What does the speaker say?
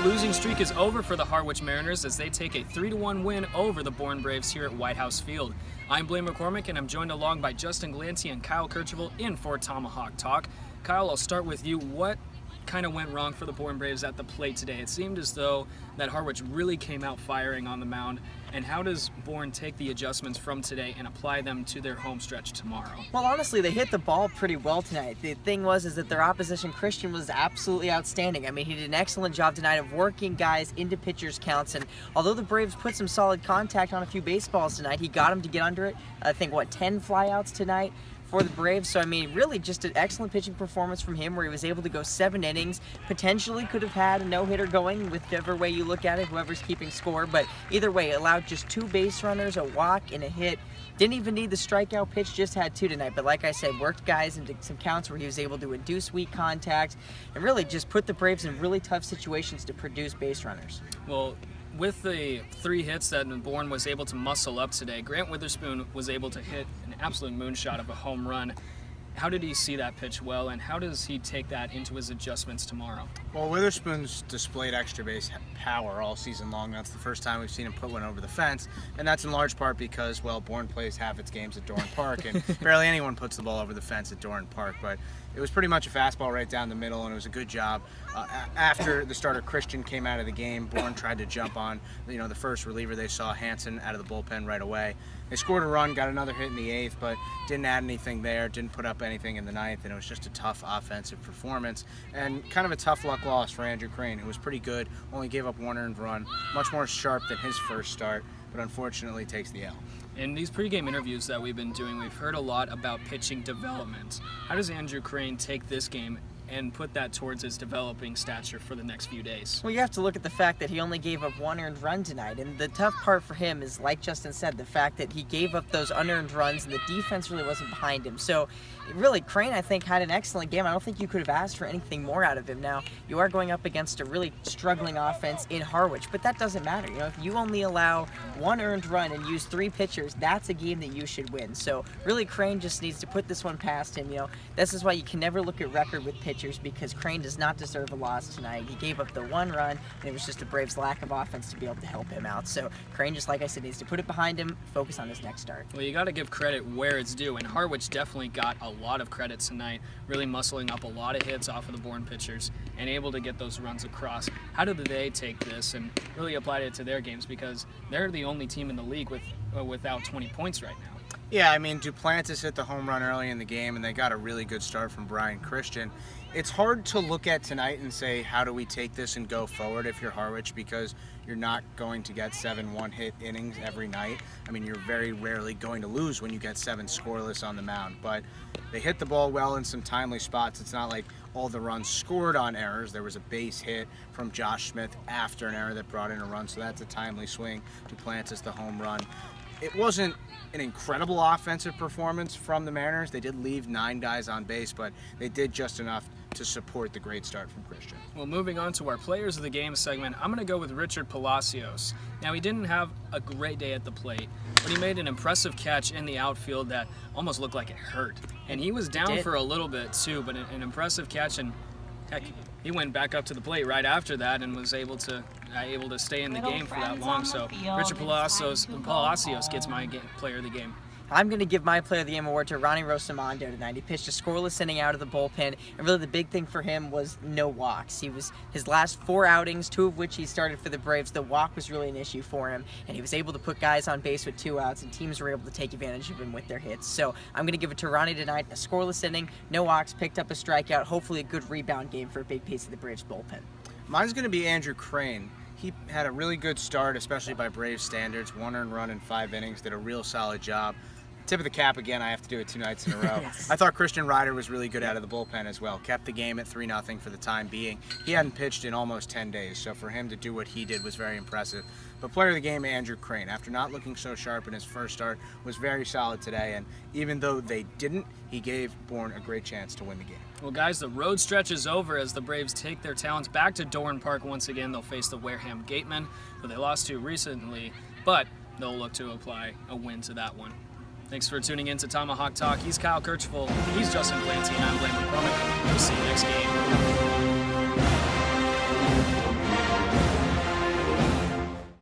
losing streak is over for the Harwich Mariners as they take a 3-1 win over the Bourne Braves here at White House Field. I'm Blaine McCormick, and I'm joined along by Justin Glancy and Kyle Kercheval in for Tomahawk Talk. Kyle, I'll start with you. What kind of went wrong for the Bourne Braves at the plate today? It seemed as though that Harwich really came out firing on the mound. And how does Bourne take the adjustments from today and apply them to their home stretch tomorrow? Well, honestly, they hit the ball pretty well tonight. The thing is that their opposition, Christian, was absolutely outstanding. I mean, he did an excellent job tonight of working guys into pitchers' counts. And although the Braves put some solid contact on a few baseballs tonight, he got them to get under it. I think, 10 flyouts tonight for the Braves. So, I mean, really just an excellent pitching performance from him where he was able to go 7 innings. Potentially could have had a no-hitter going, whichever way you look at it, whoever's keeping score. But either way, allowed just 2 base runners, a walk, and a hit. Didn't even need the strikeout pitch, just had 2 tonight. But like I said, worked guys into some counts where he was able to induce weak contact and really just put the Braves in really tough situations to produce base runners. Well, with the 3 hits that Bourne was able to muscle up today, Grant Witherspoon was able to hit an absolute moonshot of a home run. How did he see that pitch well, and how does he take that into his adjustments tomorrow? Well, Witherspoon's displayed extra base power all season long. That's the first time we've seen him put one over the fence, and that's in large part because, well, Bourne plays half its games at Dorn Park, and barely anyone puts the ball over the fence at Dorn Park. But it was pretty much a fastball right down the middle, and it was a good job. After the starter Christian came out of the game, Bourne tried to jump on, the first reliever they saw, Hansen, out of the bullpen right away. They scored a run, got another hit in the 8th, but didn't add anything there, didn't put up anything in the 9th, and it was just a tough offensive performance and kind of a tough luck loss for Andrew Crane, who was pretty good, only gave up 1 earned run, much more sharp than his first start, but unfortunately takes the L. In these pregame interviews that we've been doing, we've heard a lot about pitching development. How does Andrew Crane take this game and put that towards his developing stature for the next few days? Well, you have to look at the fact that he only gave up 1 earned run tonight, and the tough part for him is, like Justin said, the fact that he gave up those unearned runs and the defense really wasn't behind him. So really, Crane, I think, had an excellent game. I don't think you could have asked for anything more out of him. Now, you are going up against a really struggling offense in Harwich, but that doesn't matter. If you only allow 1 earned run and use 3 pitchers, that's a game that you should win. So really, Crane just needs to put this one past him. This is why you can never look at record with pitchers, because Crane does not deserve a loss tonight. He gave up the 1 run, and it was just the Braves' lack of offense to be able to help him out. So Crane, just like I said, needs to put it behind him, focus on his next start. Well, you got to give credit where it's due, and Harwich definitely got a lot of credit tonight, really muscling up a lot of hits off of the Bourne pitchers and able to get those runs across. How did they take this and really apply it to their games, because they're the only team in the league without 20 points right now? Yeah, I mean, Duplantis hit the home run early in the game, and they got a really good start from Brian Christian. It's hard to look at tonight and say, how do we take this and go forward if you're Harwich, because you're not going to get 7 one-hit innings every night. I mean, you're very rarely going to lose when you get 7 scoreless on the mound, but they hit the ball well in some timely spots. It's not like all the runs scored on errors. There was a base hit from Josh Smith after an error that brought in a run, so that's a timely swing. Duplantis, the home run. It wasn't an incredible offensive performance from the Mariners. They did leave 9 guys on base, but they did just enough to support the great start from Christian. Well, moving on to our Players of the Game segment, I'm going to go with Richard Palacios. Now, he didn't have a great day at the plate, but he made an impressive catch in the outfield that almost looked like it hurt. And he was down for a little bit too, but an impressive catch, and heck, he went back up to the plate right after that and was able to stay in the game for that long. So Richard Palacios gets my Player of the Game. I'm going to give my Player of the Game award to Ronnie Rosamondo tonight. He pitched a scoreless inning out of the bullpen, and really the big thing for him was no walks. His last 4 outings, 2 of which he started for the Braves, the walk was really an issue for him, and he was able to put guys on base with 2 outs, and teams were able to take advantage of him with their hits. So I'm going to give it to Ronnie tonight. A scoreless inning, no walks, picked up a strikeout, hopefully a good rebound game for a big piece of the Braves bullpen. Mine's going to be Andrew Crane. He had a really good start, especially by Braves standards. 1 earned run in 5 innings, did a real solid job. Tip of the cap again, I have to do it 2 nights in a row. Yes. I thought Christian Ryder was really good out of the bullpen as well. Kept the game at 3-0 for the time being. He hadn't pitched in almost 10 days, so for him to do what he did was very impressive. But Player of the Game, Andrew Crane, after not looking so sharp in his first start, was very solid today, and even though they didn't, he gave Bourne a great chance to win the game. Well, guys, the road stretch is over as the Braves take their talents back to Dorn Park once again. They'll face the Wareham Gatemen, who they lost to recently, but they'll look to apply a win to that one. Thanks for tuning in to Tomahawk Talk. He's Kyle Kercheval, he's Justin Glancy, and I'm Blaine McCormick. We'll see you next game.